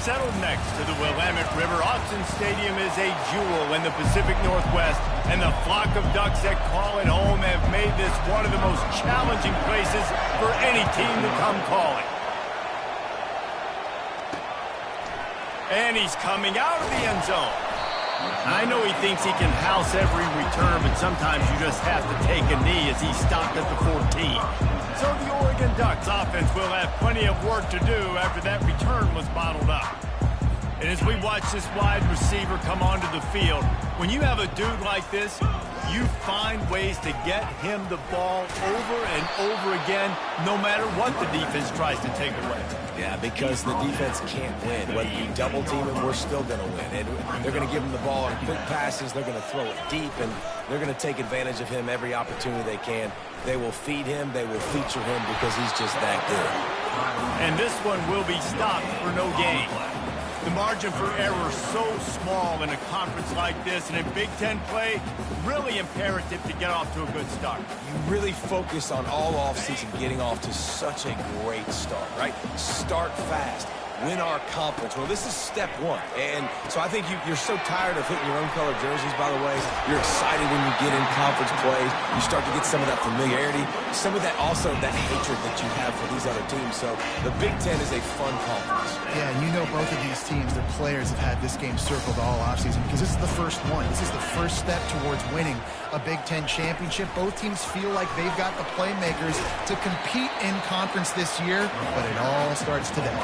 settled next to the Willamette River. Austin Stadium is a jewel in the Pacific Northwest, and the flock of Ducks that call it home have made this one of the most challenging places for any team to come calling. And he's coming out of the end zone. I know he thinks he can house every return, but sometimes you just have to take a knee as he stopped at the 14. So the Oregon Ducks offense will have plenty of work to do after that return was bottled up. And as we watch this wide receiver come onto the field, when you have a dude like this, you find ways to get him the ball over and over again, no matter what the defense tries to take away. Yeah, because the defense can't win. Whether you double team him, we're still going to win. And they're going to give him the ball on quick passes. They're going to throw it deep, and they're going to take advantage of him every opportunity they can. They will feed him. They will feature him because he's just that good. And this one will be stopped for no gain. The margin for error so small in a conference like this, and in Big Ten play, really imperative to get off to a good start. You really focus on all offseason getting off to such a great start, right? Start fast. Win our conference. Well, this is step one. And so I think you're so tired of hitting your own color jerseys, by the way. You're excited when you get in conference plays. You start to get some of that familiarity, some of that also that hatred that you have for these other teams. So the Big Ten is a fun conference. Yeah, you know both of these teams, their players have had this game circled all offseason because this is the first one. This is the first step towards winning a Big Ten championship. Both teams feel like they've got the playmakers to compete in conference this year, but it all starts today.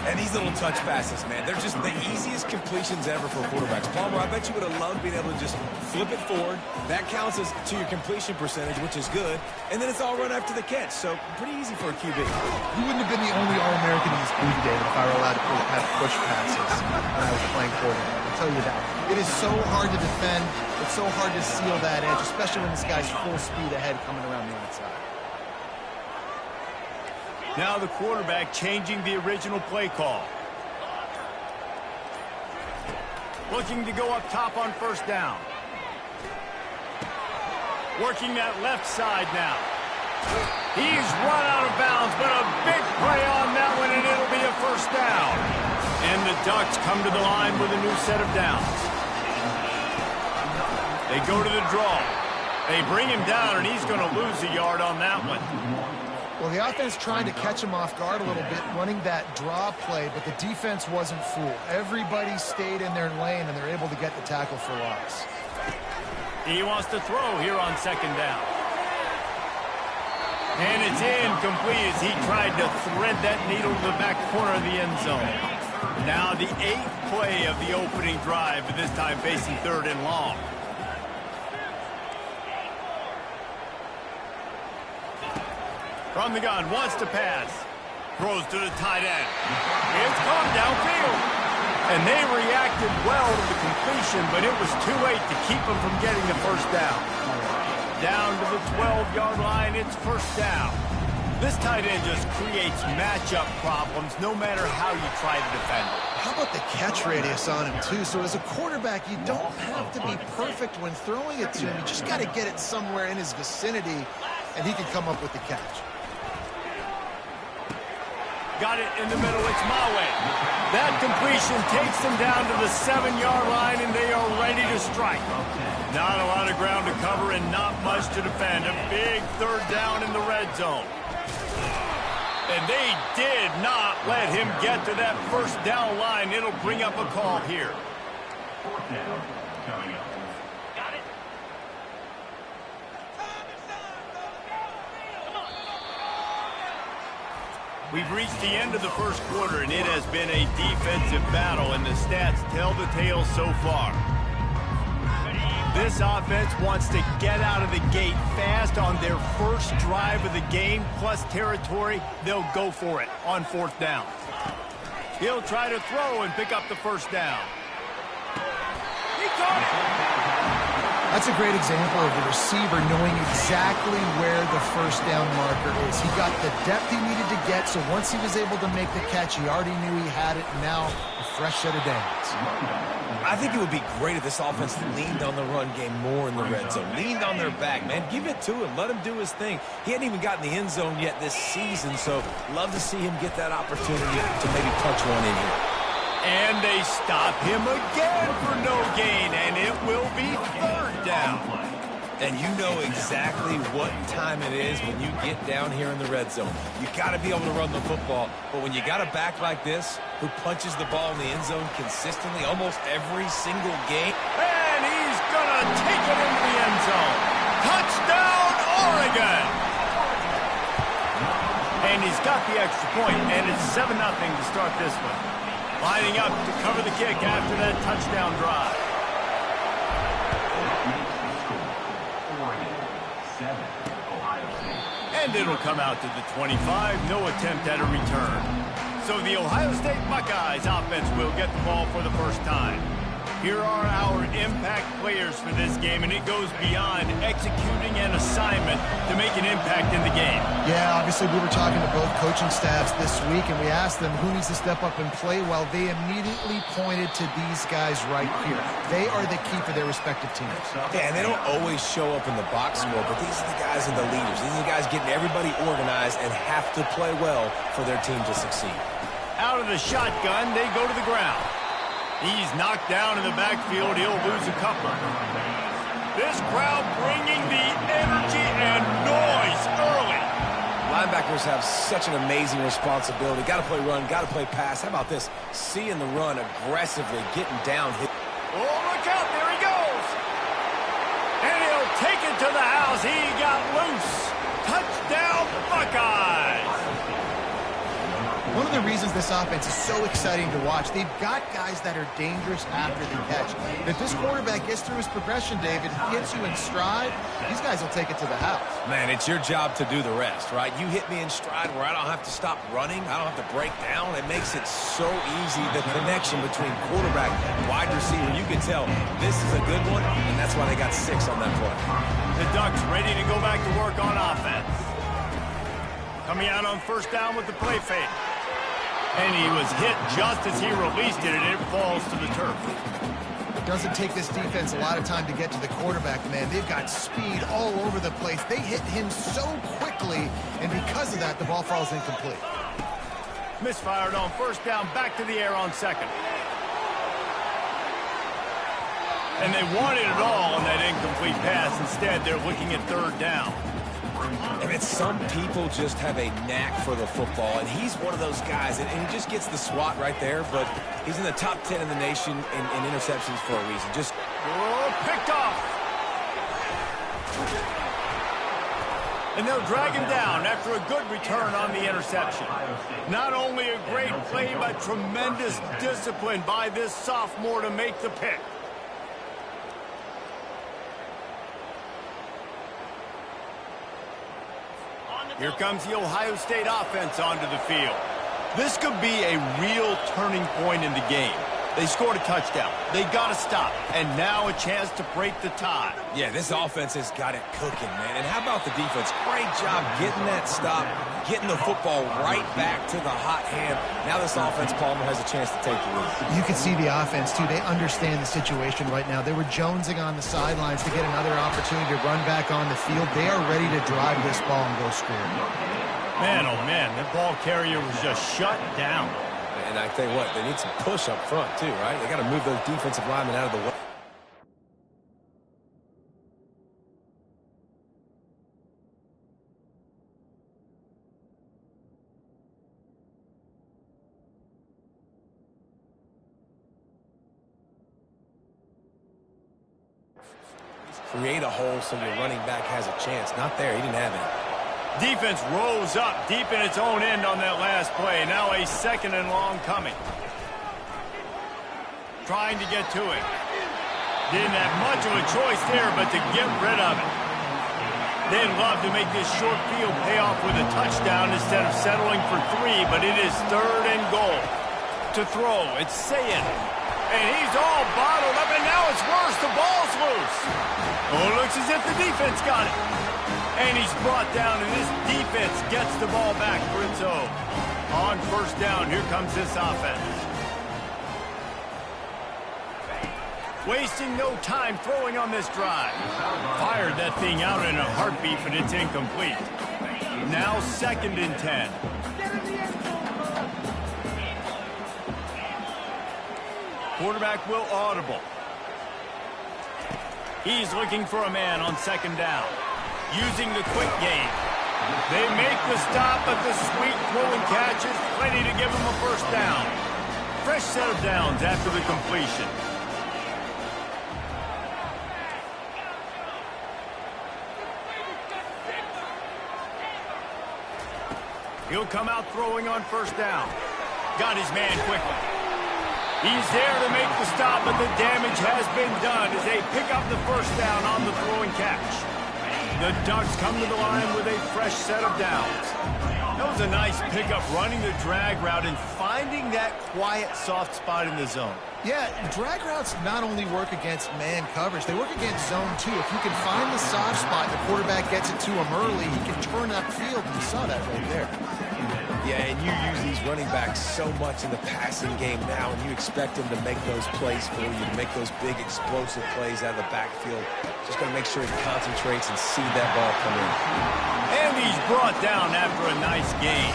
And these little touch passes, man, they're just the easiest completions ever for quarterbacks. Palmer, I bet you would have loved being able to just flip it forward. That counts as to your completion percentage, which is good. And then it's all run after the catch. So pretty easy for a QB. You wouldn't have been the only All-American in this booth today if I were allowed to have push passes when I was playing quarterback. I'll tell you that. It is so hard to defend. It's so hard to seal that edge, especially when this guy's full speed ahead coming around the outside. Now the quarterback changing the original play call. Looking to go up top on first down. Working that left side now. He's run out of bounds, but a big play on that one, and it'll be a first down. And the Ducks come to the line with a new set of downs. They go to the draw. They bring him down, and he's going to lose a yard on that one. Well, the offense trying to catch him off guard a little bit, running that draw play, but the defense wasn't fooled. Everybody stayed in their lane, and they're able to get the tackle for loss. He wants to throw here on second down. And it's incomplete as he tried to thread that needle to the back corner of the end zone. Now the 8th play of the opening drive, but this time facing third and long. From the gun, wants to pass. Throws to the tight end. It's gone downfield. And they reacted well to the completion, but it was too late to keep them from getting the first down. Down to the 12-yard line, it's first down. This tight end just creates matchup problems no matter how you try to defend it. How about the catch radius on him, too? So as a quarterback, you don't have to be perfect when throwing it to him. You just got to get it somewhere in his vicinity, and he can come up with the catch. Got it in the middle, it's Mawe. That completion takes them down to the 7-yard line, and they are ready to strike. Not a lot of ground to cover and not much to defend. A big third down in the red zone. And they did not let him get to that first down line. It'll bring up a call here. Fourth down coming up. We've reached the end of the first quarter, and it has been a defensive battle, and the stats tell the tale so far. This offense wants to get out of the gate fast on their first drive of the game, plus territory. They'll go for it on fourth down. He'll try to throw and pick up the first down. He caught it! That's a great example of the receiver knowing exactly where the first down marker is. He got the depth he needed to get, so once he was able to make the catch, he already knew he had it, and now a fresh set of downs. I think it would be great if this offense leaned on the run game more in the red zone. Leaned on their back, man. Give it to him. Let him do his thing. He hadn't even gotten the end zone yet this season, so love to see him get that opportunity to maybe punch one in here. And they stop him again for no gain, and it will be third down. And you know exactly what time it is when you get down here in the red zone. You got to be able to run the football, but when you got a back like this who punches the ball in the end zone consistently almost every single game. And he's going to take it into the end zone. Touchdown, Oregon! And he's got the extra point, and it's 7-0 to start this one. Lining up to cover the kick after that touchdown drive. And it'll come out to the 25. No attempt at a return. So the Ohio State Buckeyes offense will get the ball for the first time. Here are our impact players for this game, and it goes beyond executing an assignment to make an impact in the game. Yeah, obviously we were talking to both coaching staffs this week, and we asked them who needs to step up and play well. They immediately pointed to these guys right here. They are the key for their respective teams. Yeah, and they don't always show up in the box score, but these are the guys and the leaders. These are the guys getting everybody organized and have to play well for their team to succeed. Out of the shotgun, they go to the ground. He's knocked down in the backfield. He'll lose a couple. This crowd bringing the energy and noise early. Linebackers have such an amazing responsibility. Got to play run, got to play pass. How about this? Seeing the run aggressively, getting down. Oh, look out. There he goes. And he'll take it to the house. He got loose. Touchdown, Buckeyes. One of the reasons this offense is so exciting to watch, they've got guys that are dangerous after the catch. If this quarterback gets through his progression, David, he hits you in stride, these guys will take it to the house. Man, it's your job to do the rest, right? You hit me in stride where I don't have to stop running. I don't have to break down. It makes it so easy, the connection between quarterback and wide receiver. You can tell this is a good one, and that's why they got 6 on that play. The Ducks ready to go back to work on offense. Coming out on first down with the play fake. And he was hit just as he released it, and it falls to the turf. It doesn't take this defense a lot of time to get to the quarterback, man. They've got speed all over the place. They hit him so quickly, and because of that, the ball falls incomplete. Misfired on first down, back to the air on second. And they wanted it all on that incomplete pass. Instead, they're looking at third down. I mean, some people just have a knack for the football, and he's one of those guys, and he just gets the swat right there, but he's in the top 10 in the nation in interceptions for a reason. Just picked off. And they'll drag him down after a good return on the interception. Not only a great play, but tremendous discipline by this sophomore to make the pick. Here comes the Ohio State offense onto the field. This could be a real turning point in the game. They scored a touchdown. They got to stop. And now a chance to break the tie. Yeah, this offense has got it cooking, man. And how about the defense? Great job getting that stop, getting the football right back to the hot hand. Now this offense, Palmer, has a chance to take the lead. You can see the offense, too. They understand the situation right now. They were jonesing on the sidelines to get another opportunity to run back on the field. They are ready to drive this ball and go score. Man, oh, man, the ball carrier was just shut down. And I tell you what, they need some push up front, too, right? They got to move those defensive linemen out of the way. Create a hole so your running back has a chance. Not there. He didn't have it. Defense rose up deep in its own end on that last play. Now a second and long coming. Trying to get to it. Didn't have much of a choice there, but to get rid of it. They'd love to make this short field pay off with a touchdown instead of settling for 3, but it is third and goal. To throw, it's Sayin. And he's all bottled up, and now it's worse. The ball's loose. Oh, it looks as if the defense got it. And he's brought down, and this defense gets the ball back for its own. On first down, here comes this offense. Wasting no time throwing on this drive. Fired that thing out in a heartbeat, but it's incomplete. Now 2nd and 10. Quarterback will audible. He's looking for a man on second down. Using the quick game. They make the stop, but the sweet throwing catch is plenty to give them a first down. Fresh set of downs after the completion. He'll come out throwing on first down. Got his man quickly. He's there to make the stop, but the damage has been done as they pick up the first down on the throwing catch. The Ducks come to the line with a fresh set of downs. That was a nice pickup, running the drag route and finding that quiet, soft spot in the zone. Yeah, drag routes not only work against man coverage, they work against zone too. If you can find the soft spot, the quarterback gets it to him early, he can turn upfield, and you saw that right there. Yeah, and you use these running backs so much in the passing game now, and you expect them to make those plays for you, to make those big explosive plays out of the backfield. Just got to make sure he concentrates and see that ball come in. And he's brought down after a nice gain.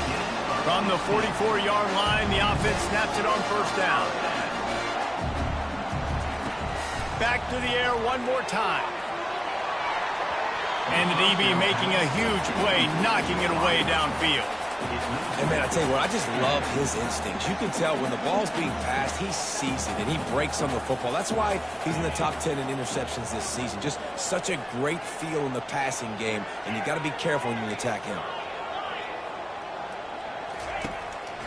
From the 44-yard line, the offense snaps it on first down. Back to the air one more time. And the DB making a huge play, knocking it away downfield. And, man, I tell you what, I just love his instincts. You can tell when the ball's being passed, he sees it, and he breaks on the football. That's why he's in the top 10 in interceptions this season. Just such a great feel in the passing game, and you got to be careful when you attack him.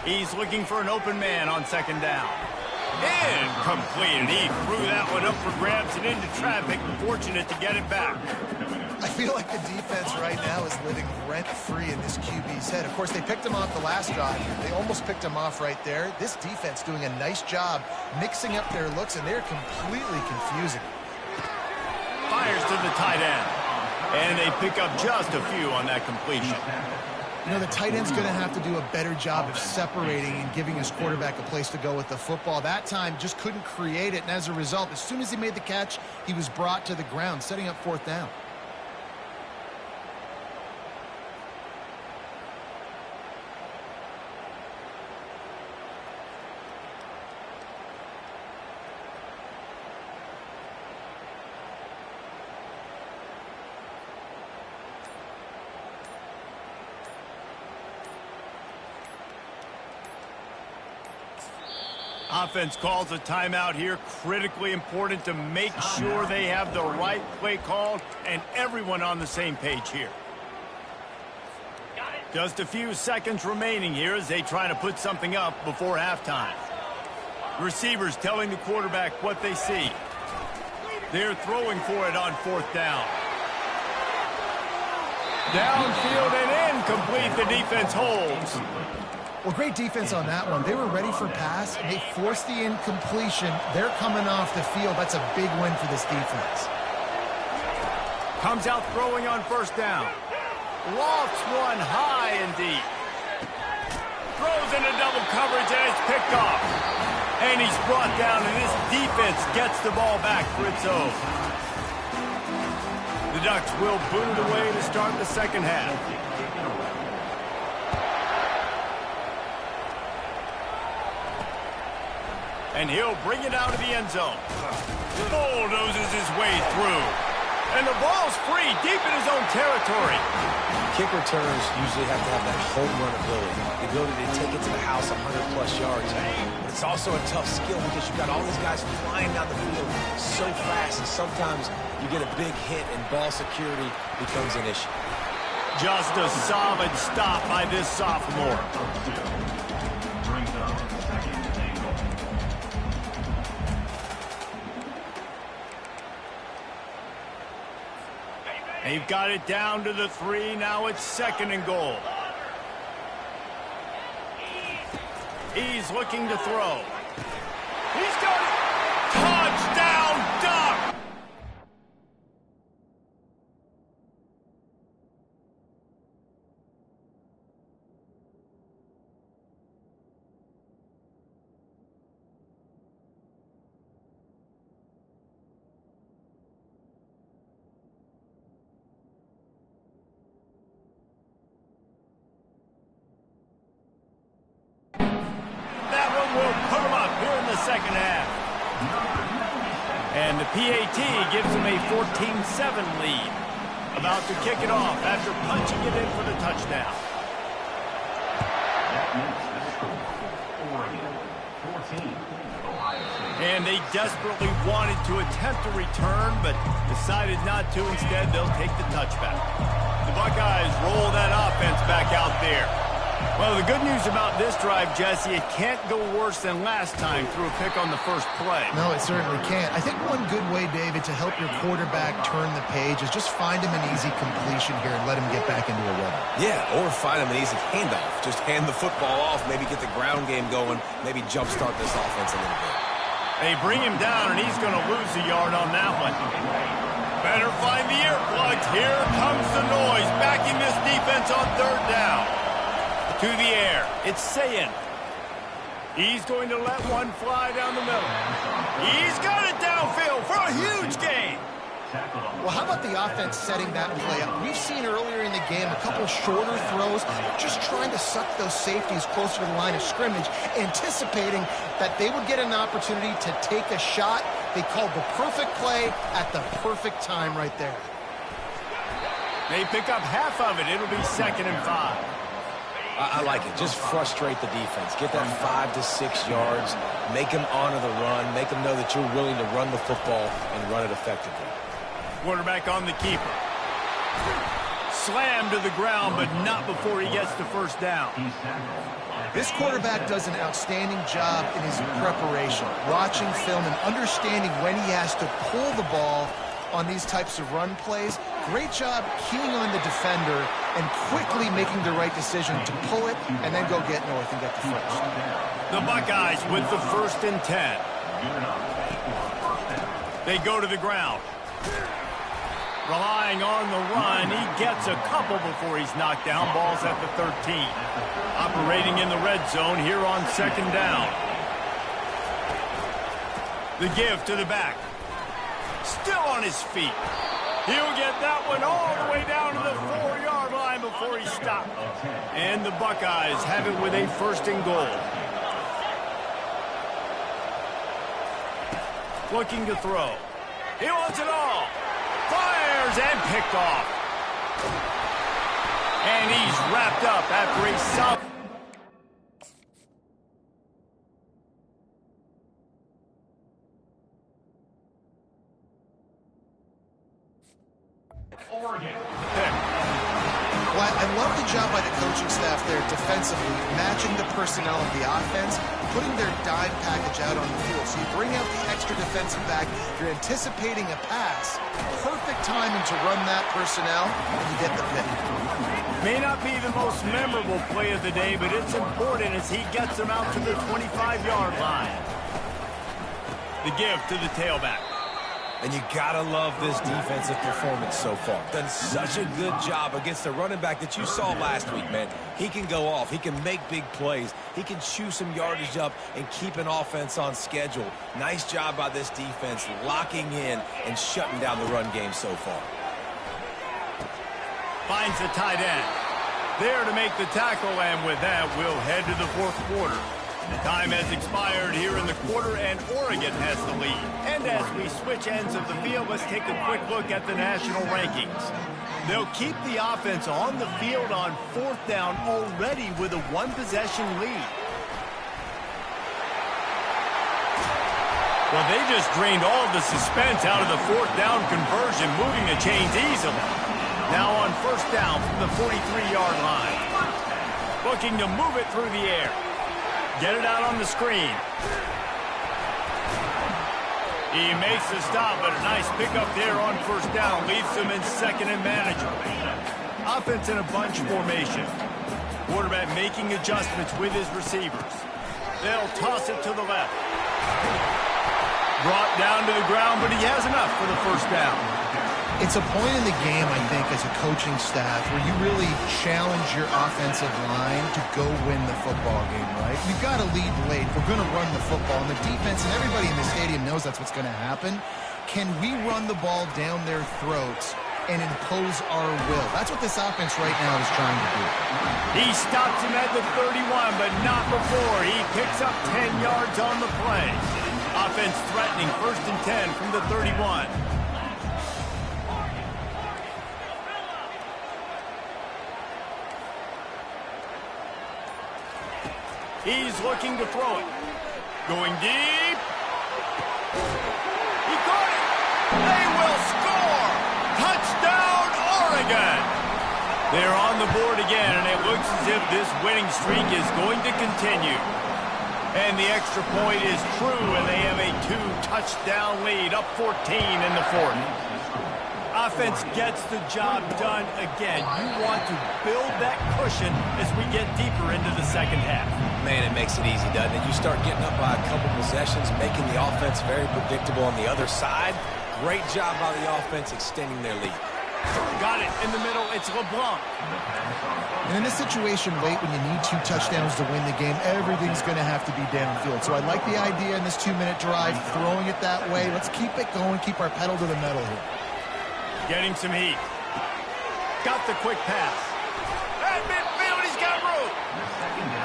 He's looking for an open man on second down. Incomplete, and he threw that one up for grabs and into traffic. Fortunate to get it back. I feel like the defense right now is living rent-free in this QB's head. Of course, they picked him off the last drive. They almost picked him off right there. This defense doing a nice job mixing up their looks, and they're completely confusing. Fires to the tight end. And they pick up just a few on that completion. You know, the tight end's going to have to do a better job of separating and giving his quarterback a place to go with the football. That time just couldn't create it, and as a result, as soon as he made the catch, he was brought to the ground, setting up fourth down. Offense calls a timeout here. Critically important to make sure they have the right play called and everyone on the same page here. Just a few seconds remaining here as they try to put something up before halftime. Receivers telling the quarterback what they see. They're throwing for it on fourth down. Downfield and incomplete. The defense holds. Well, great defense on that one. They were ready for pass, and they forced the incompletion. They're coming off the field. That's a big win for this defense. Comes out throwing on first down. Lofts one high and deep. Throws into double coverage, and it's picked off. And he's brought down, and this defense gets the ball back for its own. The Ducks will boot it away to start the second half. And he'll bring it out of the end zone. Bulldozes his way through. And the ball's free, deep in his own territory. Kick returners usually have to have that home run ability, the ability to take it to the house 100-plus yards. But it's also a tough skill because you've got all these guys flying down the field so fast, and sometimes you get a big hit and ball security becomes an issue. Just a solid stop by this sophomore. Brings up second and goal. They've got it down to the 3. Now it's second and goal. He's looking to throw. He's got it. Touchdown, Duck! That one will put him up here in the second half. And the PAT gives them a 14-7 lead. About to kick it off after punching it in for the touchdown. And they desperately wanted to attempt a return, but decided not to. Instead, they'll take the touchback. The Buckeyes roll that offense back out there. Well, the good news about this drive, Jesse, it can't go worse than last time through a pick on the first play. No, it certainly can't. I think one good way, David, to help your quarterback turn the page is just find him an easy completion here and let him get back into a rhythm. Yeah, or find him an easy handoff. Just hand the football off, maybe get the ground game going, maybe jumpstart this offense a little bit. They bring him down, and he's going to lose a yard on that one. Better find the earplugs. Here comes the noise, backing this defense on third down. To the air, it's Sayin. He's going to let one fly down the middle. He's got it downfield for a huge gain. Well, how about the offense setting that play up? We've seen earlier in the game a couple shorter throws, just trying to suck those safeties closer to the line of scrimmage, anticipating that they would get an opportunity to take a shot. They called the perfect play at the perfect time right there. They pick up half of it. It'll be 2nd and 5. I like it. Just frustrate the defense. Get that 5 to 6 yards. Make them honor the run. Make them know that you're willing to run the football and run it effectively. Quarterback on the keeper. Slammed to the ground, but not before he gets the first down. This quarterback does an outstanding job in his preparation, watching film and understanding when he has to pull the ball on these types of run plays. Great job keying on the defender and quickly making the right decision to pull it and then go get north and get the first. The Buckeyes with the 1st and 10. They go to the ground. Relying on the run, he gets a couple before he's knocked down. Ball's at the 13. Operating in the red zone here on 2nd down. The give to the back. Still on his feet. He'll get that one all the way down to the 4-yard line before he stopped. And the Buckeyes have it with a 1st and goal. Looking to throw. He wants it all. Fires and picked off. And he's wrapped up after a solid. Well, I love the job by the coaching staff there defensively, matching the personnel of the offense, putting their dime package out on the field. So you bring out the extra defensive back, you're anticipating a pass, perfect timing to run that personnel, and you get the pick. May not be the most memorable play of the day, but it's important as he gets them out to the 25-yard line. The give to the tailback. And you gotta love this defensive performance so far. Done such a good job against the running back that you saw last week, man. He can go off. He can make big plays. He can chew some yardage up and keep an offense on schedule. Nice job by this defense locking in and shutting down the run game so far. Finds the tight end. There to make the tackle, and with that, we'll head to the 4th quarter. Time has expired here in the quarter, and Oregon has the lead. And as we switch ends of the field, let's take a quick look at the national rankings. They'll keep the offense on the field on 4th down already with a 1-possession lead. Well, they just drained all of the suspense out of the 4th down conversion, moving the chains easily. Now on 1st down from the 43-yard line. Looking to move it through the air. Get it out on the screen. He makes the stop, but a nice pickup there on 1st down. Leaves them in 2nd and manageable. Offense in a bunch formation. Quarterback making adjustments with his receivers. They'll toss it to the left. Brought down to the ground, but he has enough for the 1st down. It's a point in the game, I think, as a coaching staff where you really challenge your offensive line to go win the football game, right? We've got to lead late. We're going to run the football. And the defense and everybody in the stadium knows that's what's going to happen. Can we run the ball down their throats and impose our will? That's what this offense right now is trying to do. He stops him at the 31, but not before. He picks up 10 yards on the play. Offense threatening 1st and 10 from the 31. He's looking to throw it. Going deep. He got it. They will score. Touchdown, Oregon. They're on the board again, and it looks as if this winning streak is going to continue. And the extra point is true, and they have a 2-touchdown lead, up 14 in the 4th. Offense gets the job done again. You want to build that cushion as we get deeper into the second half. Man, it makes it easy, doesn't it? You start getting up by a couple possessions, making the offense very predictable on the other side. Great job by the offense extending their lead. Got it in the middle. It's LeBlanc. And in this situation, late when you need 2 touchdowns to win the game, everything's going to have to be downfield. So I like the idea in this 2-minute drive, throwing it that way. Let's keep it going, keep our pedal to the metal here. Getting some heat. Got the quick pass. At midfield, he's got room.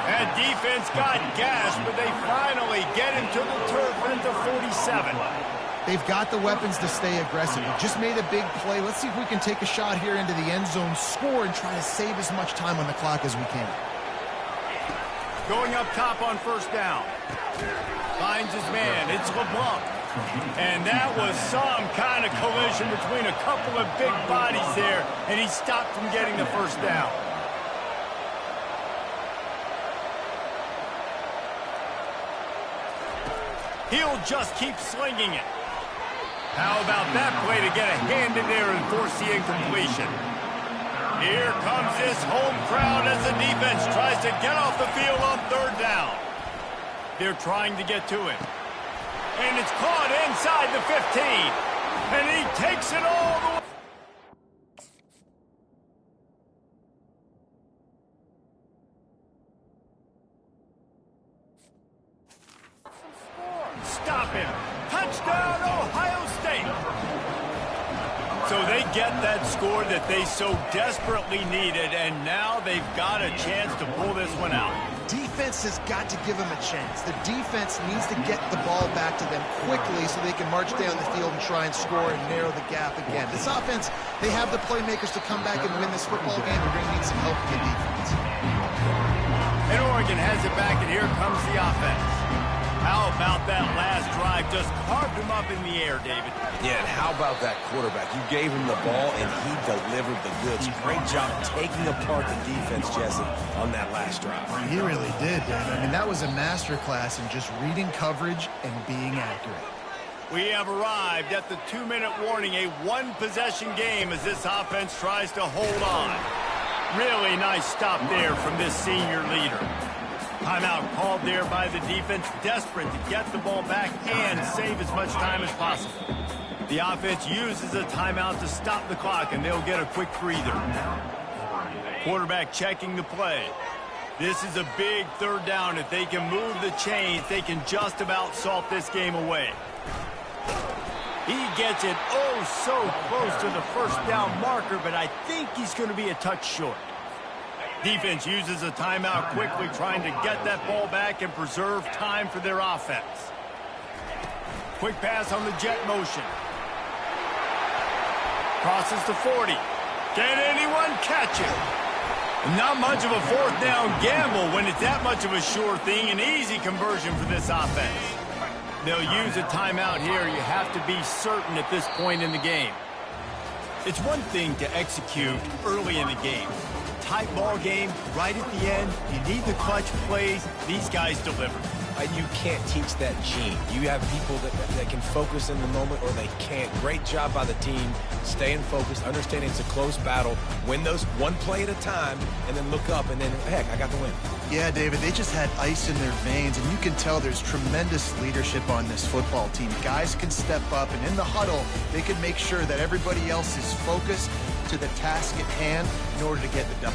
That defense got gashed, but they finally get him to the turf at the 47. They've got the weapons to stay aggressive. They just made a big play. Let's see if we can take a shot here into the end zone, score, and try to save as much time on the clock as we can. Going up top on 1st down. Finds his man. It's LeBlanc. And that was some kind of collision between a couple of big bodies there, and he stopped from getting the 1st down. He'll just keep slinging it. How about that play to get a hand in there and force the incompletion? Here comes this home crowd as the defense tries to get off the field on 3rd down. They're trying to get to it. And it's caught inside the 15. And he takes it all the way. Stop him. Touchdown, Ohio State. So they get that score that they so desperately needed, and now they've got a chance to pull this one out. Defense has got to give them a chance. The defense needs to get the ball back to them quickly so they can march down the field and try and score and narrow the gap again. This offense, they have the playmakers to come back and win this football game. They're going to need some help from the defense. And Oregon has it back, and here comes the offense. How about that last drive? Just carved him up in the air, David. Yeah, and how about that quarterback? You gave him the ball, and he delivered the goods. Great job taking apart the defense, Jesse, on that last drive. He really did, David. I mean, that was a masterclass in just reading coverage and being accurate. We have arrived at the 2-minute warning, a 1-possession game as this offense tries to hold on. Really nice stop there from this senior leader. Timeout called there by the defense, desperate to get the ball back and save as much time as possible. The offense uses a timeout to stop the clock, and they'll get a quick breather. Quarterback checking the play. This is a big 3rd down. If they can move the chains, they can just about salt this game away. He gets it so close to the 1st down marker, but I think he's going to be a touch short. Defense uses a timeout quickly, trying to get that ball back and preserve time for their offense. Quick pass on the jet motion. Crosses to 40. Can anyone catch it? Not much of a 4th down gamble when it's that much of a sure thing. An easy conversion for this offense. They'll use a timeout here. You have to be certain at this point in the game. It's one thing to execute early in the game. Tight ball game, right at the end. You need the clutch plays. These guys deliver. You can't teach that gene. You have people that can focus in the moment or they can't. Great job by the team, staying focused, understanding it's a close battle, win those one play at a time, and then look up and then, heck, I got the win. Yeah, David, they just had ice in their veins, and you can tell there's tremendous leadership on this football team. Guys can step up, and in the huddle, they can make sure that everybody else is focused to the task at hand in order to get the done.